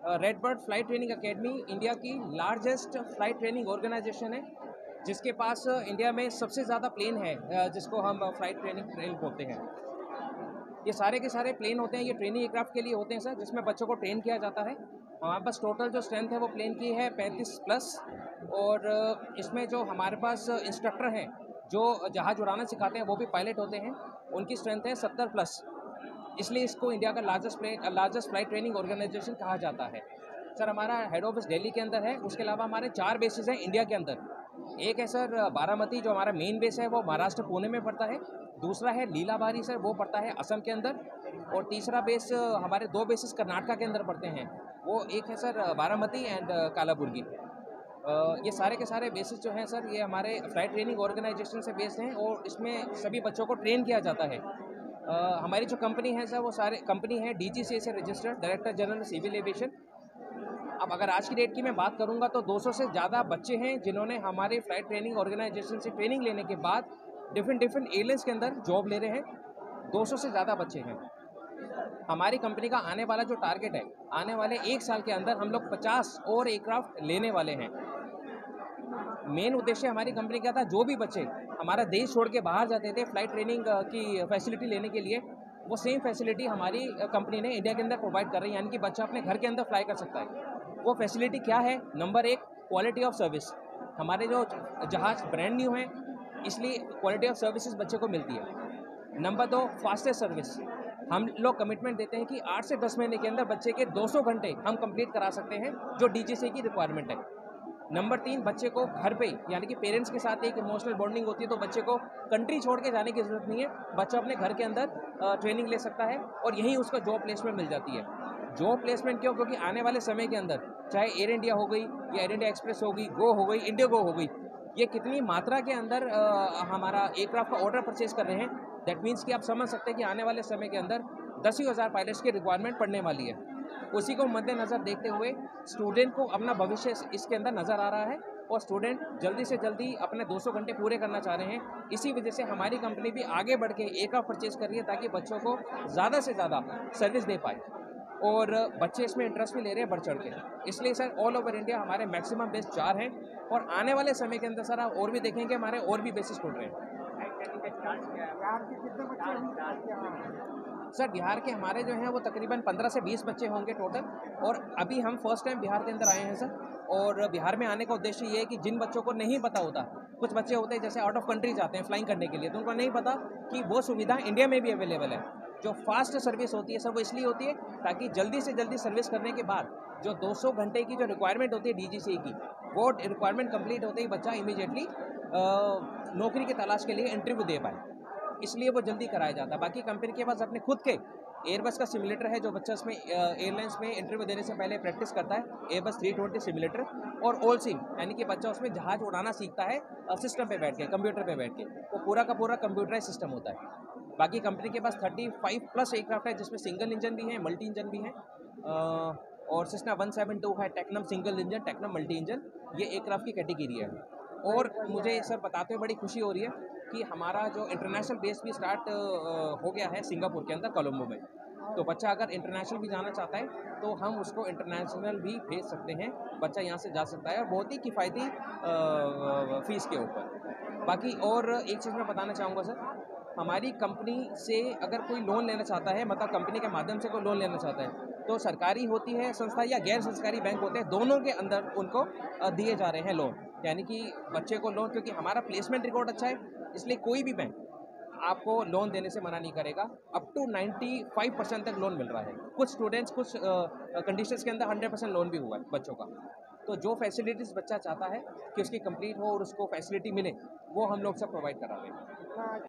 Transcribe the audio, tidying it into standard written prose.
Red bird flight training academy India की largest flight training organisation है, जिसके पास India में सबसे ज़्यादा प्लेन है, जिसको हम फ्लाइट ट्रेनिंग बोलते हैं। ये सारे के सारे प्लेन होते हैं, ये ट्रेनिंग एयरक्राफ्ट के लिए होते हैं सर, जिसमें बच्चों को ट्रेन किया जाता है। हमारे पास टोटल जो स्ट्रेंथ है वो प्लेन की है 35 प्लस, और इसमें जो हमारे पास इंस्ट्रक्टर हैं जो जहाज़ उड़ाना सिखाते हैं वो भी पायलट होते हैं, उनकी स्ट्रेंथ है 70 प्लस। इसलिए इसको इंडिया का लार्जेस्ट फ्लाइट ट्रेनिंग ऑर्गेनाइजेशन कहा जाता है। सर हमारा हेड ऑफिस दिल्ली के अंदर है, उसके अलावा हमारे 4 बेसेस हैं इंडिया के अंदर। एक है सर बारामती, जो हमारा मेन बेस है वो महाराष्ट्र पुणे में पड़ता है। दूसरा है लीलाबारी सर, वो पड़ता है असम के अंदर। और तीसरा बेस हमारे 2 बेसेस कर्नाटका के अंदर पड़ते हैं, वो एक है सर बारामती एंड कालाबुर्गी। ये सारे के सारे बेसिस जो हैं सर, ये हमारे फ्लाइट ट्रेनिंग ऑर्गेनाइजेशन से बेस्ड हैं, और इसमें सभी बच्चों को ट्रेन किया जाता है। हमारी जो कंपनी है सर, वो सारे कंपनी है DGCA से registered, director general civil aviation. अब अगर आज की डेट की मैं बात करूंगा तो 200 से ज़्यादा बच्चे हैं जिन्होंने हमारे फ्लाइट ट्रेनिंग ऑर्गेनाइजेशन से ट्रेनिंग लेने के बाद डिफरेंट एयरलाइंस के अंदर जॉब ले रहे हैं। 200 से ज़्यादा बच्चे हैं। हमारी कंपनी का आने वाला जो टारगेट है, आने वाले 1 साल के अंदर हम लोग 50 और एयरक्राफ्ट लेने वाले हैं। मेन उद्देश्य हमारी कंपनी का था, जो भी बच्चे हमारा देश छोड़ के बाहर जाते थे फ्लाइट ट्रेनिंग की फैसिलिटी लेने के लिए, वो सेम फैसिलिटी हमारी कंपनी ने इंडिया के अंदर प्रोवाइड कर रही है, यानी कि बच्चा अपने घर के अंदर फ्लाई कर सकता है। वो फैसिलिटी क्या है? Number 1, quality of service. हमारे जो जहाज़ ब्रांड न्यू हैं, इसलिए क्वालिटी ऑफ सर्विसेज बच्चे को मिलती है। Number 2, fastest service. हम लोग कमिटमेंट देते हैं कि 8 से 10 महीने के अंदर बच्चे के 200 घंटे हम कंप्लीट करा सकते हैं, जो DGCA की रिक्वायरमेंट है। नंबर 3, बच्चे को घर पे, यानी कि पेरेंट्स के साथ एक इमोशनल बॉन्डिंग होती है, तो बच्चे को कंट्री छोड़ के जाने की ज़रूरत नहीं है। बच्चा अपने घर के अंदर ट्रेनिंग ले सकता है, और यहीं उसको जॉब प्लेसमेंट मिल जाती है। जॉब प्लेसमेंट क्यों? क्योंकि आने वाले समय के अंदर चाहे एयर इंडिया हो गई, या एयर इंडिया एक्सप्रेस हो गई, गो हो गई, इंडिगो हो गई, ये कितनी मात्रा के अंदर हमारा एयरक्राफ्ट का ऑर्डर परचेज कर रहे हैं। दैट मीन्स कि आप समझ सकते हैं कि आने वाले समय के अंदर 10,000 पायलट्स की रिक्वायरमेंट पड़ने वाली है। उसी को मद्देनज़र देखते हुए स्टूडेंट को अपना भविष्य इसके अंदर नज़र आ रहा है, और स्टूडेंट जल्दी से जल्दी अपने 200 घंटे पूरे करना चाह रहे हैं। इसी वजह से हमारी कंपनी भी आगे बढ़ के एयरक्राफ्ट परचेज कर रही है, ताकि बच्चों को ज़्यादा से ज़्यादा सर्विस दे पाए, और बच्चे इसमें इंटरेस्ट भी ले रहे हैं बढ़ चढ़ के। इसलिए सर ऑल ओवर इंडिया हमारे मैक्सिमम बेस 4 हैं, और आने वाले समय के अंदर सर आप और भी देखेंगे हमारे और भी बेसिस खुल रहे हैं। सर बिहार के हमारे जो हैं वो तकरीबन 15 से 20 बच्चे होंगे टोटल, और अभी हम फर्स्ट टाइम बिहार के अंदर आए हैं सर। और बिहार में आने का उद्देश्य ये है कि जिन बच्चों को नहीं पता होता, कुछ बच्चे होते हैं जैसे आउट ऑफ कंट्री जाते हैं फ्लाइंग करने के लिए, तो उनको नहीं पता कि वो सुविधा इंडिया में भी अवेलेबल है। जो फास्ट सर्विस होती है सर, वो इसलिए होती है ताकि जल्दी से जल्दी सर्विस करने के बाद जो 200 घंटे की जो रिक्वायरमेंट होती है DGCA की, वो रिक्वायरमेंट कंप्लीट होते ही बच्चा इमीडिएटली नौकरी की तलाश के लिए इंटरव्यू दे पाए, इसलिए वो जल्दी कराया जाता है। बाकी कंपनी के पास अपने खुद के एयरबस का सिमुलेटर है, जो बच्चा इसमें एयरलाइंस में इंटरव्यू देने से पहले प्रैक्टिस करता है, एयरबस 320 सिमुलेटर। और ऑल सिम, यानी कि बच्चा उसमें जहाज उड़ाना सीखता है सिस्टम पे बैठ के, कंप्यूटर पे बैठ के, वो पूरा का पूरा कंप्यूटराइज सिस्टम होता है। बाकी कंपनी के पास 35 प्लस एयरक्राफ्ट है, जिसमें सिंगल इंजन भी है, मल्टी इंजन भी है, और सेस्ना 172 है टैक्नम सिंगल इंजन, टैक्नम मल्टी इंजन, ये एयरक्राफ्ट की कैटेगरी है। और मुझे सर बताते हुए बड़ी खुशी हो रही है कि हमारा जो इंटरनेशनल बेस भी स्टार्ट हो गया है सिंगापुर के अंदर, कोलंबो में। तो बच्चा अगर इंटरनेशनल भी जाना चाहता है तो हम उसको इंटरनेशनल भी भेज सकते हैं, बच्चा यहाँ से जा सकता है, और बहुत ही किफ़ायती फ़ीस के ऊपर। बाकी और एक चीज़ मैं बताना चाहूँगा सर, हमारी कंपनी से अगर कोई लोन लेना चाहता है, मतलब कंपनी के माध्यम से कोई लोन लेना चाहता है, तो सरकारी होती है संस्था या गैर सरकारी बैंक होते हैं, दोनों के अंदर उनको दिए जा रहे हैं लोन। यानी कि बच्चे को लोन, क्योंकि हमारा प्लेसमेंट रिकॉर्ड अच्छा है, इसलिए कोई भी बैंक आपको लोन देने से मना नहीं करेगा। अप टू 95% तक लोन मिल रहा है। कुछ स्टूडेंट्स कुछ कंडीशंस के अंदर 100% लोन भी हुआ है बच्चों का। तो जो फैसिलिटीज़ बच्चा चाहता है कि उसकी कंप्लीट हो और उसको फैसिलिटी मिले, वो हम लोग सब प्रोवाइड करा रहे हैं।